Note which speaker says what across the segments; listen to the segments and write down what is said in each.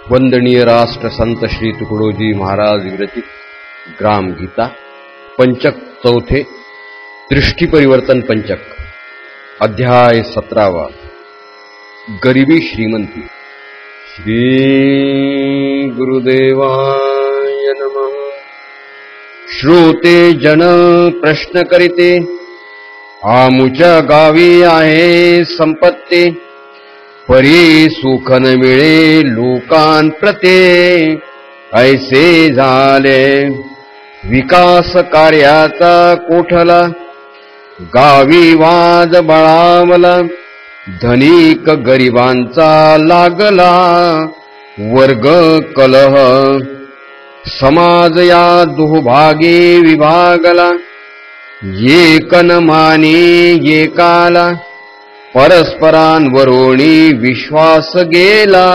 Speaker 1: वंदनीय राष्ट्र संत श्री तुकडोजी महाराज विरचित ग्राम गीता पंचक चौथे दृष्टी परिवर्तन पंचक अध्याय 17 गरिबी श्रीमंती। श्री गुरुदेवाय नमः। श्रोते जन प्रश्न करीते, आमुच्या गावी आहे संपत्ती, परी सुख न मिळे लोकांप्रते, ऐसे झाले विकास कार्याचा कोठला, गावी वाद बळावला, धनिक गरिबांचा लागला वर्ग कलह, समाज या दुभागी विभागला, एक न माने एकाला, परस्परांवरोणी विश्वास गेला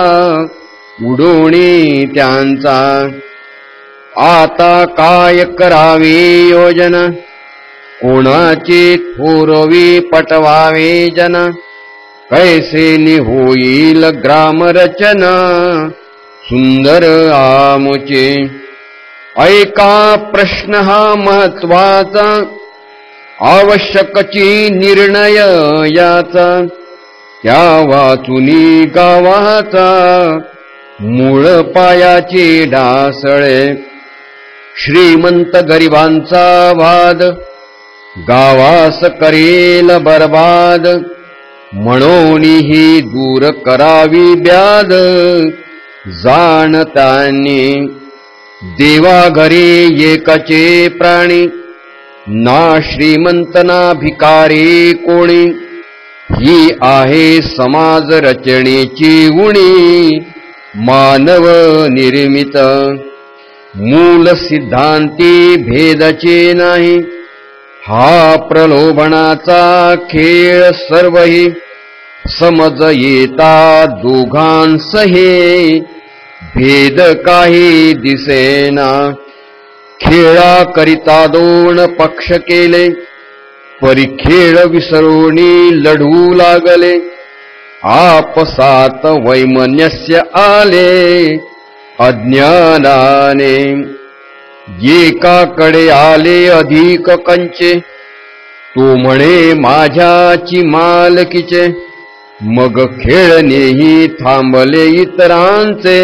Speaker 1: उडोणी त्यांचा, आता काय करावे योजना, कोणाची थोरवी पटवावे जना, कैसे होईल ग्रामरचना सुंदर आमुचे। ऐका प्रश्न हा महत्वाचा, आवश्यकची निर्णय याचा, त्या वाचुनी गावाचा मूळ पायाचे ढासळे। श्रीमंत गरिबांचा वाद गावास करेल बरबाद, म्हणून ही दूर करावी ब्याद जाणतानी। देवा घरी एकाचे प्राणी, ना श्रीमंत ना भिकारी कोणी, ही आहे समाज रचनेची उणी मानव निर्मित। मूल सिद्धांती भेदाचे नाही, हा प्रलोभनाचा खेळ सर्वही, समज येता दोघांसहे भेद काही दिसेना। खेळा करिता दोन पक्ष केले, परिखेळ विसरोणी लढू लागले, आपसात वैमनस्य आले अज्ञानाने। एकाकडे आले अधिक कंचे, तो म्हणे माझ्याची मालकीचे, मग खेळणेही थांबले इतरांचे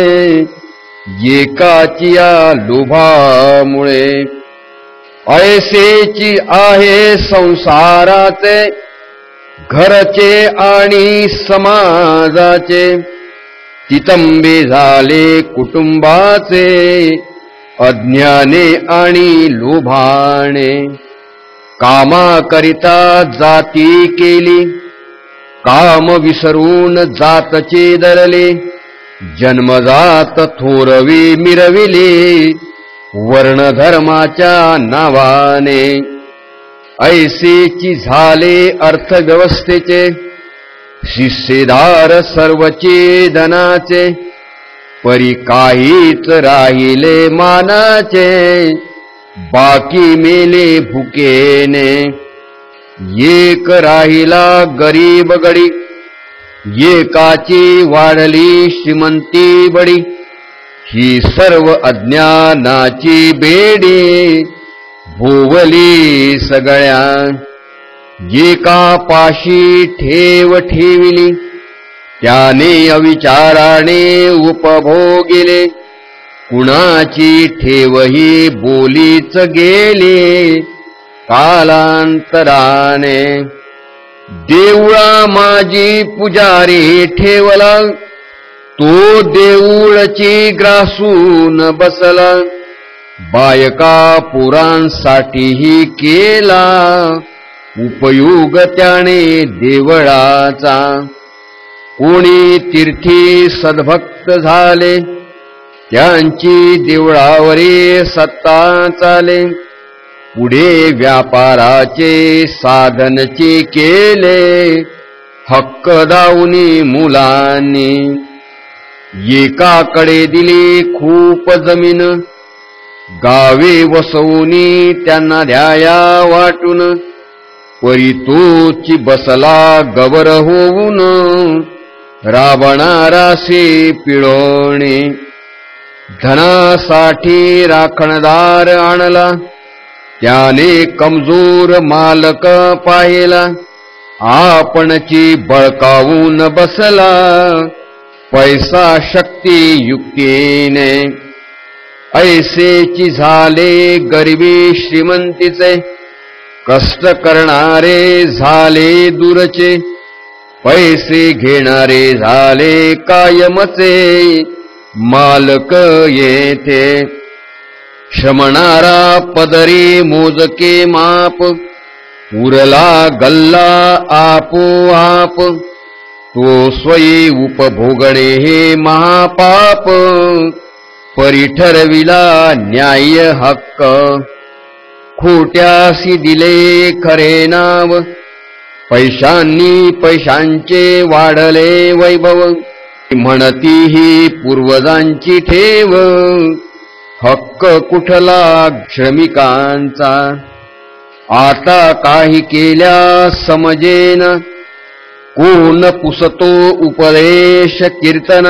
Speaker 1: एकाची या लोभामुळे। ऐसेची आहे संसाराचे, घरचे आणि समाजाचे, तितंबे झाले कुटुंबाचे अज्ञाने आणि लोभाने। कामाकरिता जाती केली, काम विसरून जातचे दरले, जन्मजात थोरवी मिरविले वर्णधर्माच्या नावाने। ऐसेची झाले अर्थव्यवस्थेचे, शिस्सेदार सर्वचे धनाचे, परी काहीच राहिले मानाचे, बाकी मेले भुकेने। एक राहिला गरीब गडी, एकाची वाढली श्रीमंती बडी, ही सर्व अज्ञानाची बेडी भोवली सगळ्या। एका पाशी ठेव ठेविली, त्याने अविचाराने उपभोगिले, कुणाची ठेवही बोलीच गेली कालांतराने। देऊळा माझी पुजारी ठेवला, तो देऊळची ग्रासून बसला, बायका पुरांसाठीही केला उपयोग त्याने देवळाचा। कोणी तीर्थी सद्भक्त झाले, त्यांची देवळावरी सत्ता चाले, पुढे व्यापाराचे साधनचे केले हक्क दावनी मुलांनी। एकाकडे दिली खूप जमीन, गावे वसवूनी त्यांना द्याया वाटून, परी तोची बसला गवर होऊन, राबणारासी पिळोणे, धनासाठी राखणदार आणला, त्याने कमजोर मालक पाहिला, आपणची बळकावून बसला, पैसा शक्ती युक्तीने, ऐसेची झाले गरिबी श्रीमंतीचे, कष्ट करणारे झाले दूरचे, पैसे घेणारे झाले कायमचे, मालक येथे श्रमणारा पदरी मोजके माप, उरला गल्ला आपोआप, तो स्वयी उपभोगणे हे महापाप, परी ठरविला न्याय हक्क, खोट्यासी दिले खरे नाव, पैशांनी पैशांचे वाढले वैभव, म्हणती ही पूर्वजांची ठेव, हक्क कुठला श्रमिकांचा, आता काही केल्या समजेन, कोण पुसतो उपदेश कीर्तन,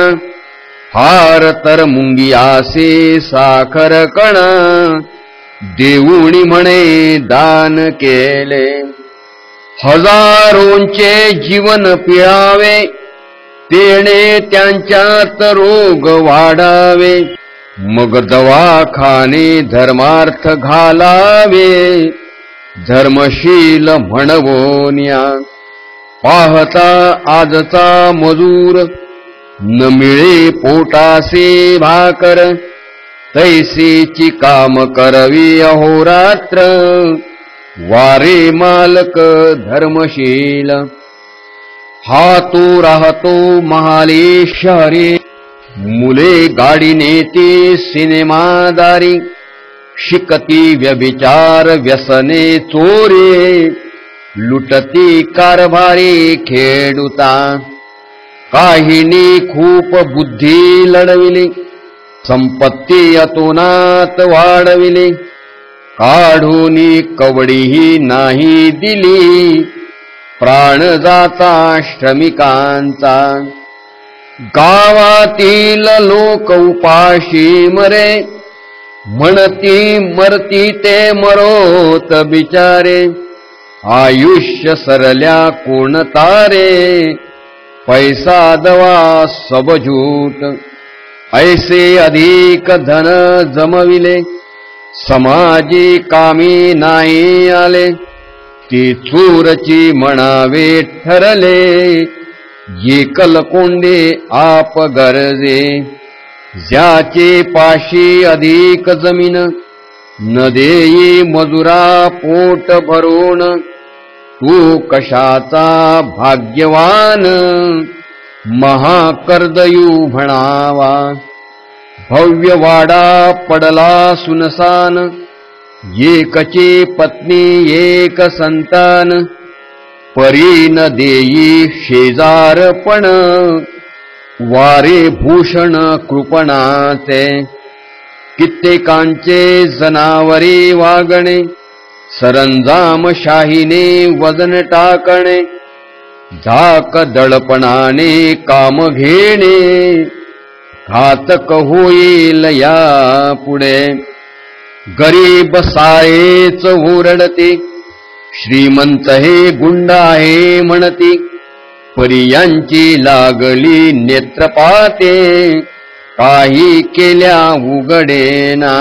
Speaker 1: हार तर मुंगियासे साखर कण, देऊणी म्हणे दान केले, हजारोंचे जीवन पिळावे, तेणे त्यांच्यात रोग वाढावे, मग दवाखाने धर्मार्थ घालावे, धर्मशील म्हणवोन्या, पाहता आजचा मजूर, न मिळे पोटासे भाकर, तैसेची काम करवी अहोरात्र, वारे मालक धर्मशील, हा तो राहतो महाले शहरे, मुले गाडी नेते सिनेमादारी, शिकती व्यभिचार व्यसने चोरे, लुटती कारभारी खेडुता, काहींनी खूप बुद्धी लढविली, संपत्ती अतोनात वाढविली, काढूनी कवडीही नाही दिली, प्राण जाता श्रमिकांचा, गावातील लोक उपाशी मरे, म्हणती मरती ते मरोत बिचारे, आयुष्य सरल्या कोण तारे, पैसा दवा सब झूठ, ऐसे अधिक धन जमविले, समाजी कामी नाही आले, ती चूरची म्हणावे ठरले, एकल कोंडे आप गरजे, ज्याचे पाशी अधिक जमीन, न देई मजुरा पोट भरून, तू कशाचा भाग्यवान, महाकर्दयू म्हणावा, भव्य वाडा पडला सुनसान, एकचे पत्नी एक संतान, परी न देई शेजारपण, वारे भूषण कृपणाचे, कित्येकांचे जनावरे वागणे, सरंजाम शाहीने वजन टाकणे, झाक दळपणाने काम घेणे, घातक होईल या पुढे, गरीब सारेच ओरडते, श्रीमंत हे गुंड आहे म्हणती, परियांची लागली नेत्रपाते, काही केल्या उघडेना,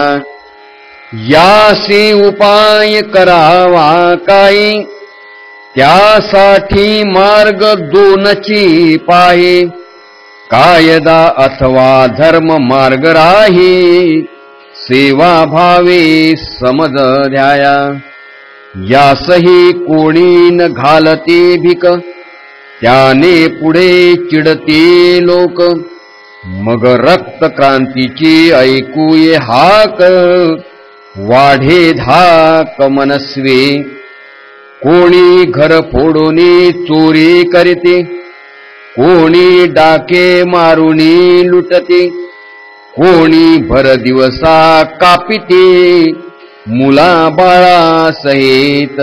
Speaker 1: यासी उपाय करावा काही, त्यासाठी मार्ग दोनची पाहे, कायदा अथवा धर्म मार्ग राही, सेवा भावे समज ध्याया, यासही कोणी न घालते भिक, त्याने पुढे चिडते लोक, मग रक्त क्रांतीची ऐकूये हाक, वाढे धाक मनस्वी, कोणी घर फोडूनी चोरी करीते, कोणी डाके मारुनी लुटते, कोणी भर दिवसा कापिते, मुला बाळा सहित,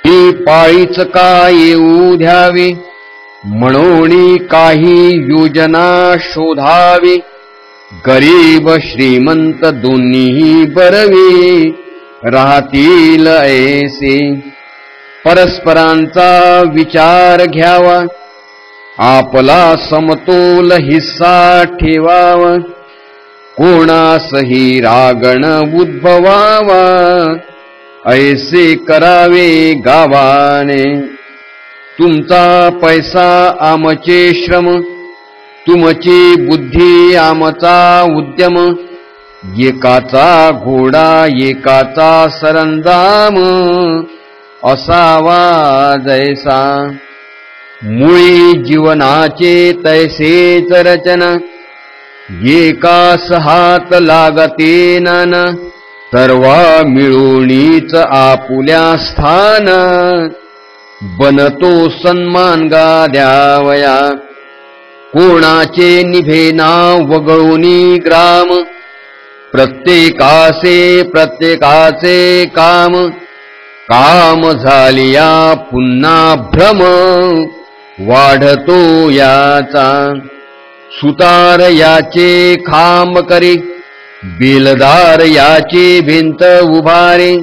Speaker 1: ही पाळीच का येऊ द्यावी, म्हणून काही योजना शोधावी, गरीब श्रीमंत दोन्ही बरवी राहतील ऐसे. परस्परांचा विचार घ्यावा, आपला समतोल हिस्सा ठेवावा, कोणासही रागण उद्भवावा, ऐसे करावे गावाने. तुमचा पैसा आमचे श्रम, तुमची बुद्धी आमचा उद्यम, एकाचा घोडा एकाचा सरंजाम, असावा जैसा. मुळी जीवनाचे तैसेच रचना, एकास हात लागते नाना, सर्वा मिळूनीच आपुल्या स्थान, बनतो सन्मान गाद्यावया. कोणाचे निभेना वगळूनी ग्राम, प्रत्येकाचे प्रत्येकाचे काम, काम झालिया पुन्हा भ्रम, वाढतो याचा. सुतार याचे खांब करी, बेलदार याची भिंत उभारे,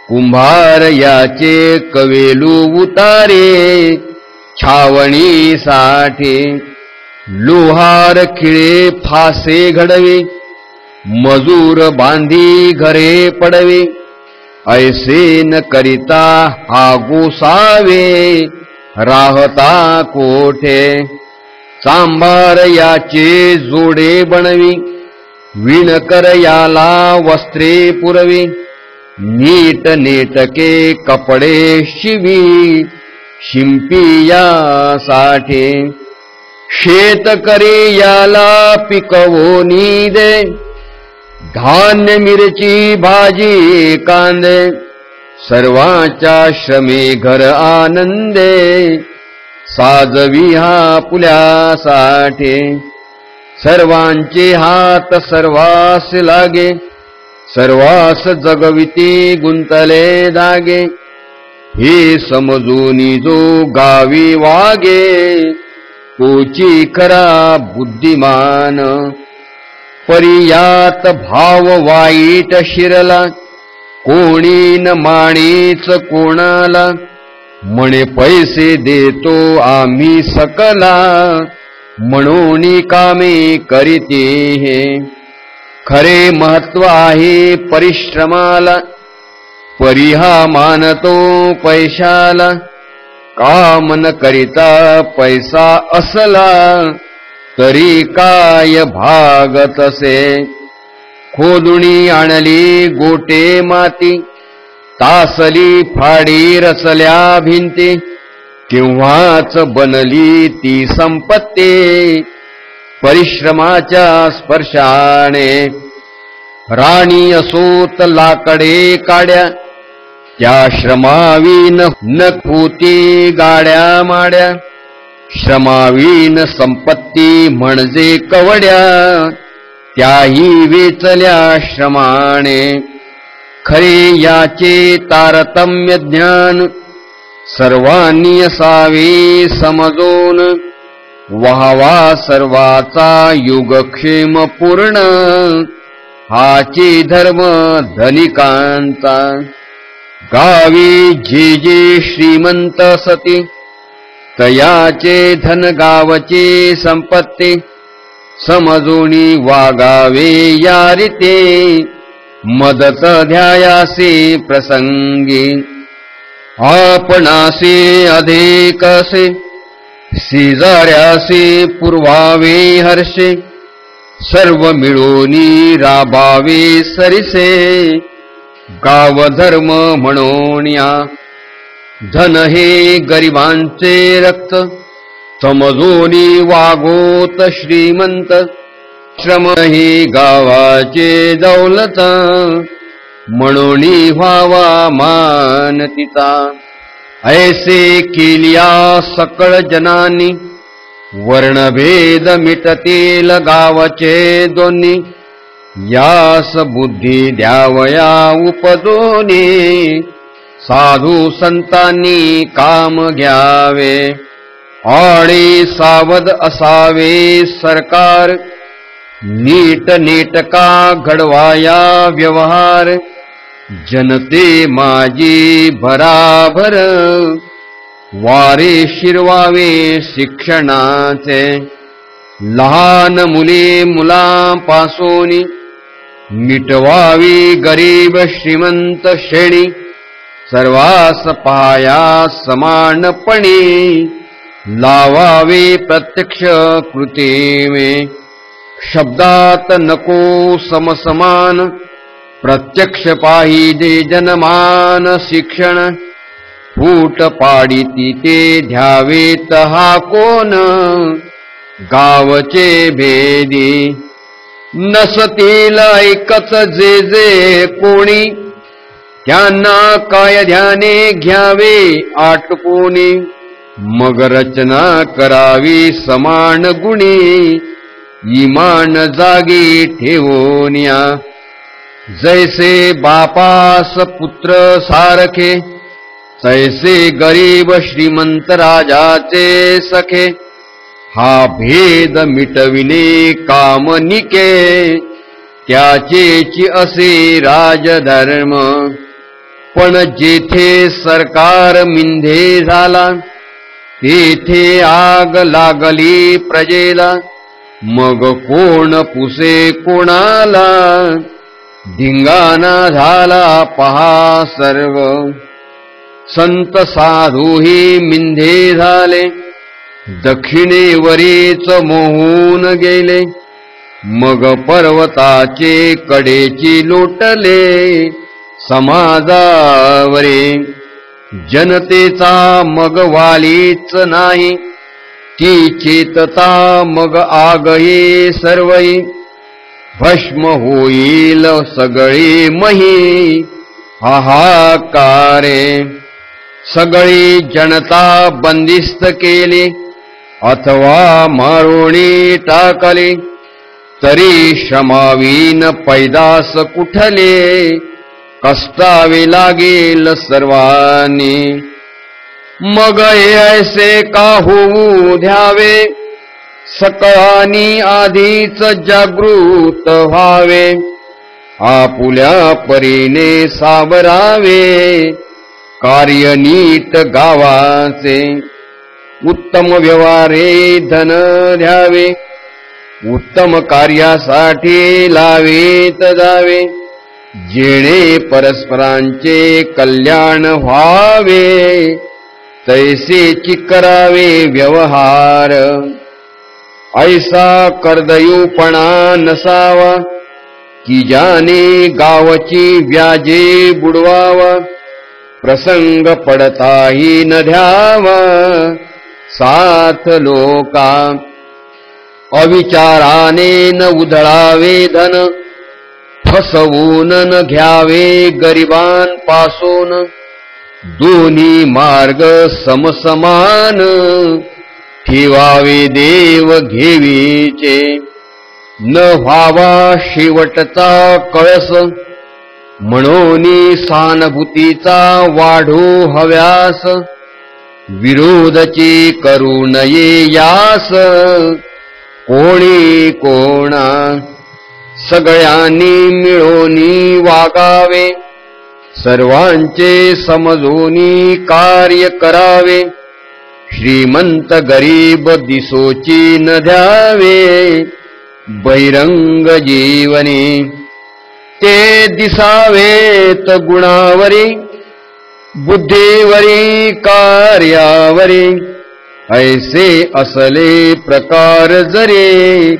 Speaker 1: कुंभार याचे कवेलू उतारे, छावणी साठी. लोहार खिळे फासे घडवे, मजूर बांधी घरे पडवे, ऐसे न करिता हा गोसावे, राहता कोठे. चांभार याचे जोडे बनवी, विणकर याला वस्त्रे पुरवी, नीट नेटके कपडे शिवी, शिंपी यासाठी. शेतकरी याला पिकवोनी दे, धान्य मिरची भाजी कांदे, सर्वांच्या श्रमे घर आनंदे, साजवी हा पुल्यासाठी. सर्वांचे हात सर्वास लागे, सर्वास जगविती गुंतले धागे, हे समजूनी जो गावी वागे, तोची खरा बुद्धिमान. परियात भाव वाईट शिरला, कोणी न माणीच कोणाला, म्हणे पैसे देतो आम्ही सकला, म्हणून कामे करीते हे. खरे महत्व आहे परिश्रमाला, परिहा मानतो पैशाला, काम न करिता पैसा असला, तरी काय भागत असे. खोदुणी आणली गोटे माती, तासली फाडी रचल्या भिंती, केव्हाच बनली ती संपत्ती, परिश्रमाच्या स्पर्शाने. राणी असोत लाकडे काड्या, त्या श्रमावीन नखुती गाड्या माड्या, श्रमावीन संपत्ती म्हणजे कवड्या, त्याही वेचल्या श्रमाने. खरे याचे तारतम्य ज्ञान, सर्वांनी असावे समजून, व्हावा सर्वाचा योगक्षेम पूर्ण, हाची धर्म धनिकांचा. गावी जे जे श्रीमंत सती, तयाचे धन गावचे संपत्ती, समजूनी वागावे या रीते, मदत ध्यायासे प्रसंगी. आपणासे अधिकसे, शेजाऱ्यासे पुरवावे हर्षे, सर्व मिळूनी राबावे सरिसे, गावधर्म म्हणून या. धन हे गरिबांचे रक्त, समजूनी वागोत श्रीमंत, श्रम हे गावाचे दौलत, म्हणून व्हावा मान तिचा. ऐसे केलिया सकळ जनानी, वर्णभेद मिटतील गावचे दोन्ही, यास बुद्धी द्यावया उपदोनी, साधू संतांनी काम घ्यावे. आणि सावध असावे सरकार, नीट नेटका घडवाया व्यवहार, जनते माझी भराभर, वारे शिरवावे शिक्षणाचे, लहान मुले मुलांपासून मिटवावी गरीब श्रीमंत श्रेणी, सर्वास पाया समानपणे, लावावे प्रत्यक्ष कृतीमे, शब्दात नको समसमान, प्रत्यक्ष पाहिजे जनमान शिक्षण, फूट पाडिती ते ध्यावेत हा कोण, गावचे भेदी नसतील ऐकच जे जे कोणी, त्यांना काय ध्याने घ्यावे आटपूनी, मग रचना करावी समान गुणी, इमान जागी ठेवोनिया, जैसे बापास पुत्र सारखे, तैसे गरीब श्रीमंत राजाचे सखे, हा भेद मिटविणे कामनिके, त्याचेची असे राजधर्म, पण जेथे सरकार मिंधे झाला, तेथे आग लागली प्रजेला, मग कोण पुसे कोणाला, धिंगाणा झाला पहा सर्व, संत साधूही मिंधे झाले, दक्षिणेवरीच मोहून गेले, मग पर्वताचे कडेची लोटले समाजावरे, जनतेचा मग वालीच नाही, ती चेतता मग आगये सर्वई, भस्म होईल सगळे मही हाहाकारे, सगळी जनता बंदिस्त केली, अथवा मारोणी टाकले, तरी श्रमावीन पैदास कुठले, कष्टावे लागेल सर्वांनी, मग ऐसे का होऊ द्यावे, सकळांनी आधीच जागृत व्हावे, आपुल्या परीने सावरावे, कार्य नीट गावाचे, उत्तम व्यवहारे धन द्यावे, उत्तम कार्यासाठी लावेत जावे, जेणे परस्परांचे कल्याण व्हावे, तैसेची करावे व्यवहार, ऐसा कर्दयूपणा नसावा, की ज्याने गावची व्याजे बुडवावा, प्रसंग पडताही न ध्यावा, साथ लोका अविचाराने न उधळावे धन, फसवून न घ्यावे गरिबांपासून, दोन्ही मार्ग समसमान, ठेवावे देव घेवीचे, न व्हावा शेवटचा कळस, म्हणून सहानुभूतीचा वाढू हव्यास, विरोधची करू नये यास, कोणी कोणा सगळ्यांनी मिळूनी वागावे, सर्वांचे समजूनी कार्य करावे, श्रीमंत गरीब दिसोची न द्यावे, बहिरंग जीवनी ते दिसावेत गुणावरी, बुद्धीवरी कार्यावरी, ऐसे असले प्रकार जरी,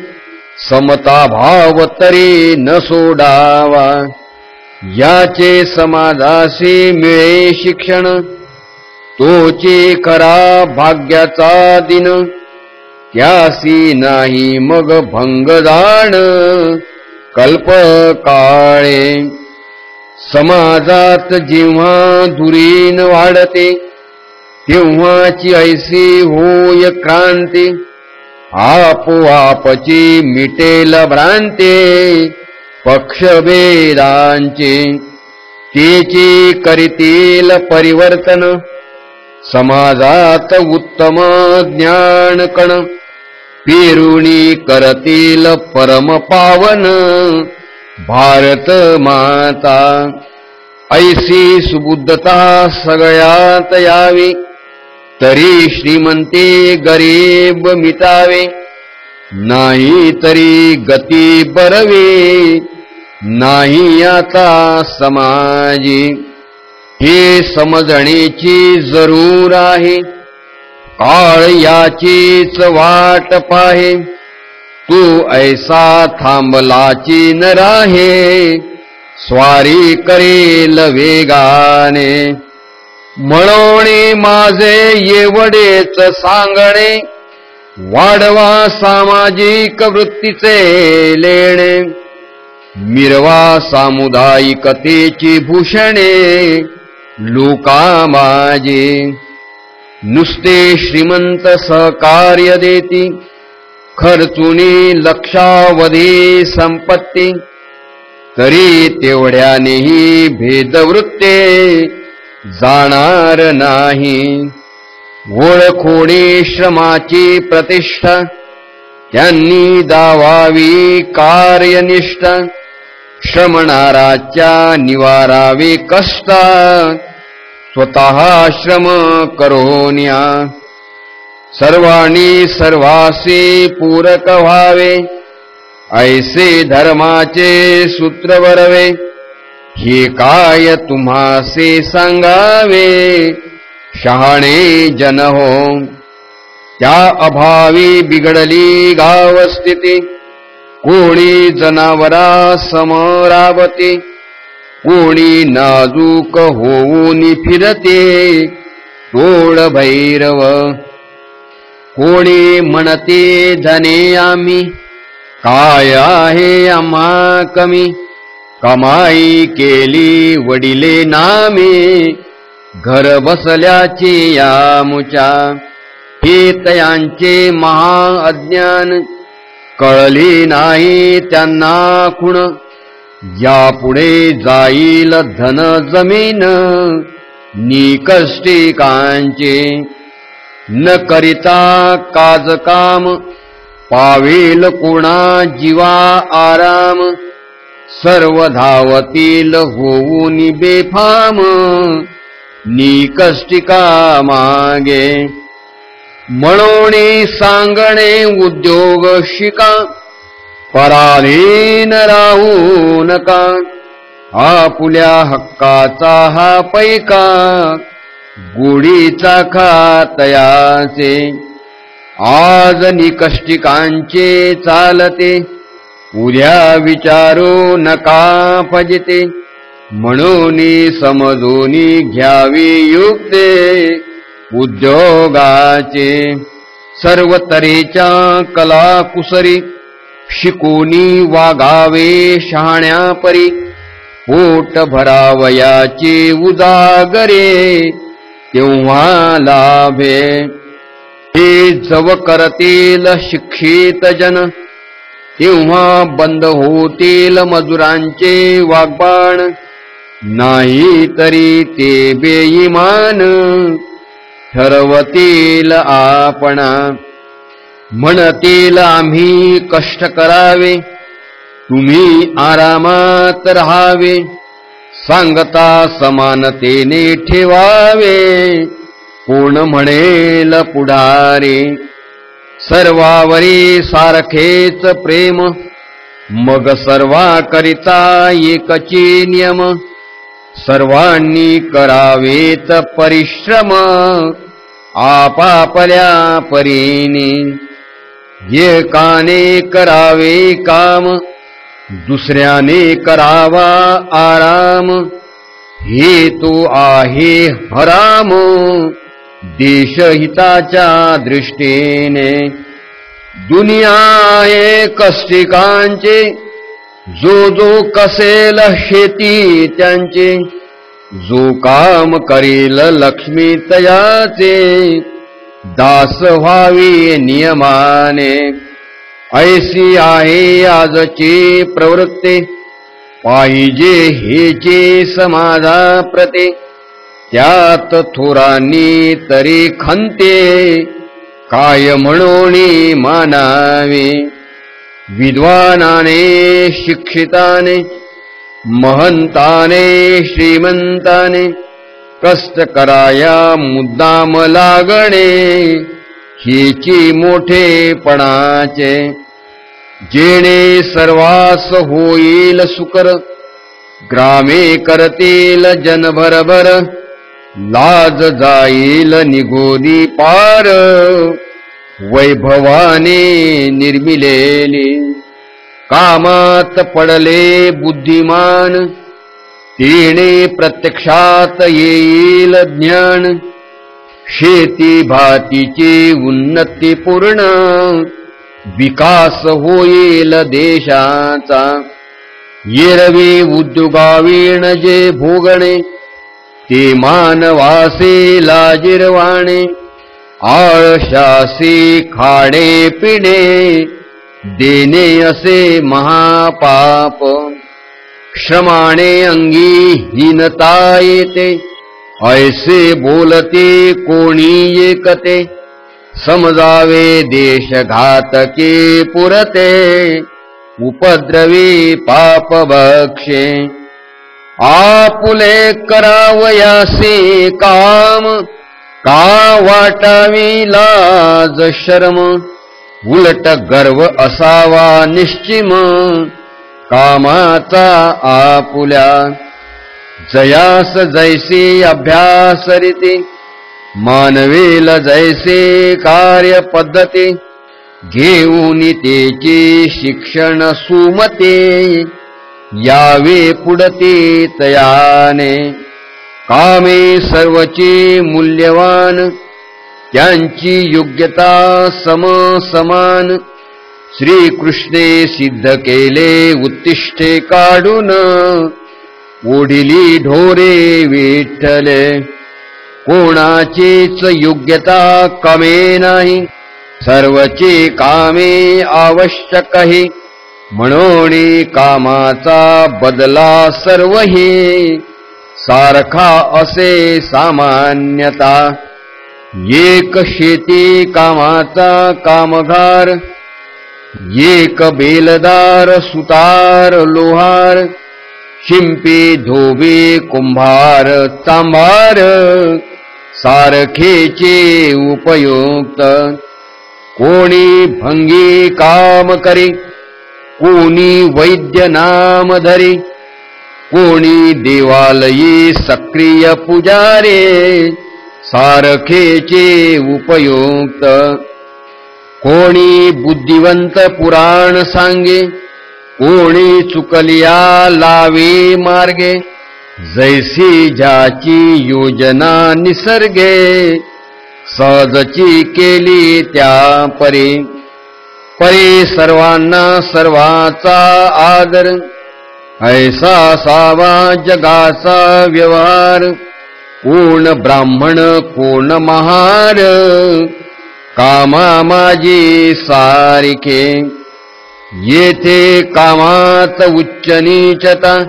Speaker 1: समता भाव तरी न सोडावा, याचे समाजाशी मिळे शिक्षण, तोचे करा भाग्याचा दिन, त्यासी नाही मग भंग जाण, कल्प काळे समाजात जेव्हा दुरीन वाढते, तेव्हाची ऐसी होय क्रांती, आपोआपची मिटेल भ्रांती, पक्षभेदांचे तेची करीतील परिवर्तन, समाजात उत्तम ज्ञान कण पेरुणी करतील परम पावन भारत माता ऐसी सुबुद्धता सगळ्यात यावी तरी श्रीमंती गरीब मिटावे नाही तरी गती बरवे नाही आता समाजी हे समजण्याची जरूर आहे काळ याचीच वाट पाहे तू ऐसा थांबलाची न राहे स्वारी करेल वेगाने म्हणून माझे एवढेच सांगणे वाढवा सामाजिक वृत्तीचे लेणे मिरवा सामुदायिकतेची भूषणे लोका माझे नुसते श्रीमंत सहकार्य देती खर्चुनी लक्षावधी संपत्ती तरी तेवढ्यानेही भेदवृत्ते जाणार नाही ओळखोडी श्रमाची प्रतिष्ठा त्यांनी दावावी कार्यनिष्ठ श्रमणाराच्या निवारावे कष्ट स्वतः श्रम करोन्या सर्वांनी सर्वासी पूरक व्हावे ऐसे धर्माचे सूत्र वरवे हे काय तुम्हासे सांगावे शहाणे जन हो त्या अभावी बिघडली गावस्थिती कोणी जनावरा समरावते कोणी नाजूक होऊन फिरते तोड भैरव कोणी म्हणते धने आम्ही काय आहे आम्हा कमी कमाई केली वडिले नामे घर बसल्याची यामुच्या हे तयांचे महा अज्ञान कळले नाही त्यांना खुण यापुढे जाईल धन जमीन निकष्टिकांचे न करिता काजकाम पावेल कोणा जीवा आराम सर्व धावतील होऊन बेफाम निकष्टिका मागे म्हणून सांगणे उद्योग शिका पराधीन राहू नका आपुल्या हक्काचा हा पैका गुढीचा खातयाचे आज निकष्टिकांचे चालते उद्या विचारू नका फजिते म्हणून समजून घ्यावी युक्ते उद्योगाचे सर्व तऱ्हेच्या कला कुसरी शिकूनी वागावे शहाण्यापरी पोट भरावयाचे उजागरे तेव्हा लाभे हे जव करतील शिक्षित जन तेव्हा बंद होतील मजुरांचे वाग्बाण नाही तरी ते बेईमान ठरवतील आपणा म्हणतील आम्ही कष्ट करावे तुम्ही आरामात राहावे सांगता समानतेने ठेवावे कोण म्हणेल पुढारे सर्वावरी सारखेच प्रेम मग सर्वाकरिता एकची नियम सर्वांनी करावेत परिश्रम आपापल्या परीने एकाने करावे काम दुसऱ्याने करावा आराम हेतू आहे हराम देशहिताच्या दृष्टीने दुनिया आहे कष्टिकांचे जो जो कसेल शेती त्यांचे जो काम करील लक्ष्मी तयाचे दास व्हावी नियमाने ऐसी आहे आजची प्रवृत्ती पाहिजे हेचे समाजा प्रते त्यात थोरांनी तरी खंते काय म्हणोनी मानावे. विद्वानाने शिक्षिताने महंताने श्रीमंताने कष्ट कराया मुद्दाम लागणे हेची मोठेपणाचे. जेणे सर्वास होईल सुकर ग्रामे करतील जनभरभर लाज जाईल निगोदी पार वैभवाने निर्मिलेली. कामात पडले बुद्धिमान तेणे प्रत्यक्षात येईल ज्ञान. शेती भातीची उन्नती पूर्ण विकास होईल देशाचा. एरवी उद्योगावीण जे भोगणे ते मानवासे लाजिरवाणे. आळशासी खाणे पिणे देणे असे महापाप. श्रमाने अंगी हीनता येते ऐसे बोलते कोणी एकते. समजावे देशघातके पुरते उपद्रवी पाप भक्षे. आपुले करावयासे काम का वाटावी लाज शरम. उलट गर्व असावा निश्चिम कामाचा आपुल्या. जयास जैसे अभ्यास रीती मानवेल जैसे कार्य पद्धती. घेऊन तेची शिक्षण सुमते यावे पुढते तयाने. कामे सर्वचे मूल्यवान त्यांची योग्यता समान. श्रीकृष्णे सिद्ध केले उत्तिष्ठे काढून ओढिली ढोरे विठ्ठले. कोणाचीच योग्यता कमे नाही सर्वचे कामे आवश्यकही. म्हणून कामाचा बदला सर्व हे सारखा असे सामान्यता. एक शेती कामाचा कामगार एक बेलदार सुतार लोहार. शिंपी धोबी कुंभार चांभार सारखेचे उपयुक्त. कोणी भंगी काम करी कोणी वैद्य नाम धरी. कोणी देवालयी सक्रिय पुजारे सारखेचे उपयुक्त. कोणी बुद्धिवंत पुराण सांगे कोणी चुकलिया लावे मार्गे. जैसी ज्याची योजना निसर्गे सहजची केली त्या परी. परी सर्वांना सर्वाचा आदर ऐसा सावा जगाचा व्यवहार. कोण ब्राह्मण कोण महार कामा माझी सारिखे. येथे कामात उच्च नीचता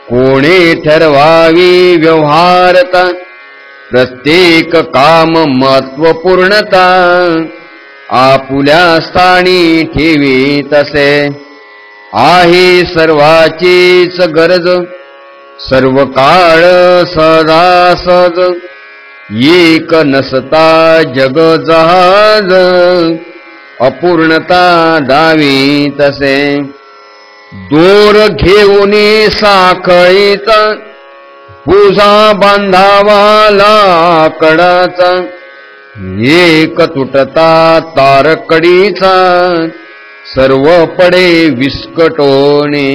Speaker 1: कोणे ठरवावी व्यवहारता. प्रत्येक काम महत्वपूर्णता आपुल्या स्थानी ठेवी तसे. आहे सर्वाचीच गरज सर्व काळ सहजासहज. एक नसता जग जहाज अपूर्णता दावी तसे. दोर घेऊन साखळीचा भुजा बांधावा लाकडाचा. एक तुटता तारकडीचा सर्व पडे विस्कटोणे.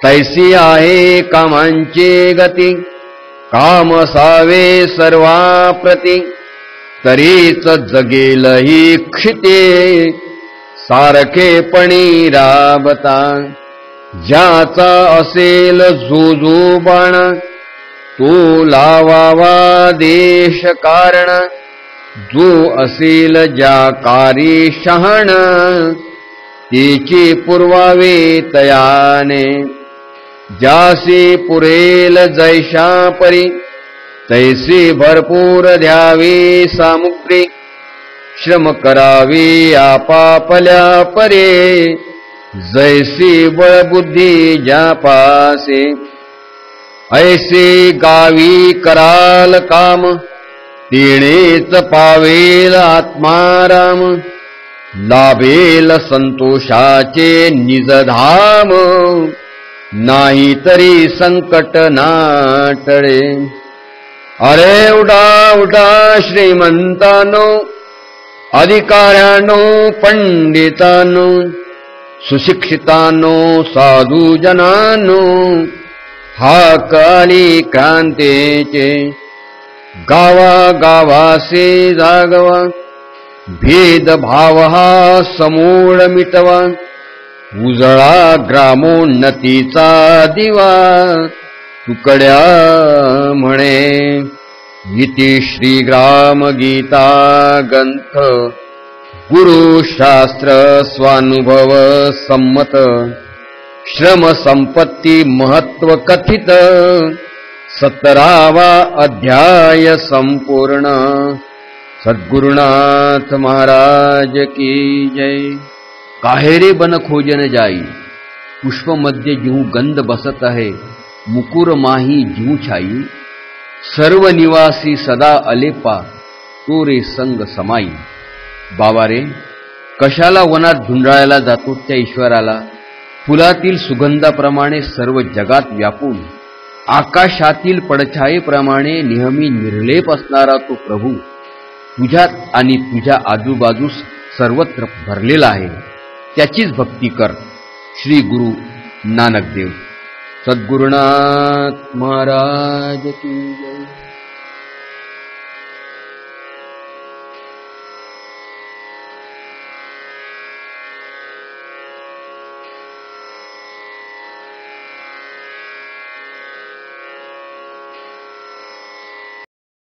Speaker 1: तैसी आहे कामांची गती काम असावे सर्वाप्रती. तरीच जगेल ही क्षिते सारखेपणी राबता. ज्याचा असेल जो बाण तो लावावा देश कारण. जो असेल ज्या कारी शहाण तेची पुरवावे तयाने. ज्यासी पुरेल जैशा परी तैसे भरपूर द्यावे सामुग्री, श्रम करावे आपापल्या परे, जैसे बळबुद्धी ज्यापासे, ऐसे गावी कराल काम, तेणेच पावेल आत्माराम, लाभेल संतोषाचे निजधाम, नाही तरी संकट नाटळे. अरे उठा उठा श्रीमंतानो, अधिकाऱ्यानो, पंडितानो, सुशिक्षितानो, साधुजनानो, हाक आली क्रांतीचे, गावा गावासे जागवा, भेदभाव हा समूळ मिटवा, उजळा ग्रामोन्नतीचा दिवा, तुकड्या म्हणे. इति श्री ग्राम गीता ग्रंथ गुरुशास्त्र स्वानुभव संमत, श्रम संपत्ती महत्व कथित, 17वा अध्याय संपूर्ण. सद्गुरुनाथ महाराज की जय. काहेरे बन खोजन जाई, पुष्प मध्य जीव गंध बसत आहे, मुकुर माही जीव छाई, सर्व निवासी सदा अलेपा, तो रे संग समाई. बाबा रे, कशाला वनात धुंडाळायला जातो त्या ईश्वराला, फुलातील सुगंधाप्रमाणे सर्व जगात व्यापून, आकाशातील पडछायेप्रमाणे नेहमी निर्लेप असणारा तो प्रभू तुझ्यात आणि तुझ्या आजूबाजूस सर्वत्र भरलेला आहे. त्याचीच भक्ती कर. श्री गुरु नानक देव. सद्गुरुनाथ महाराज की जय.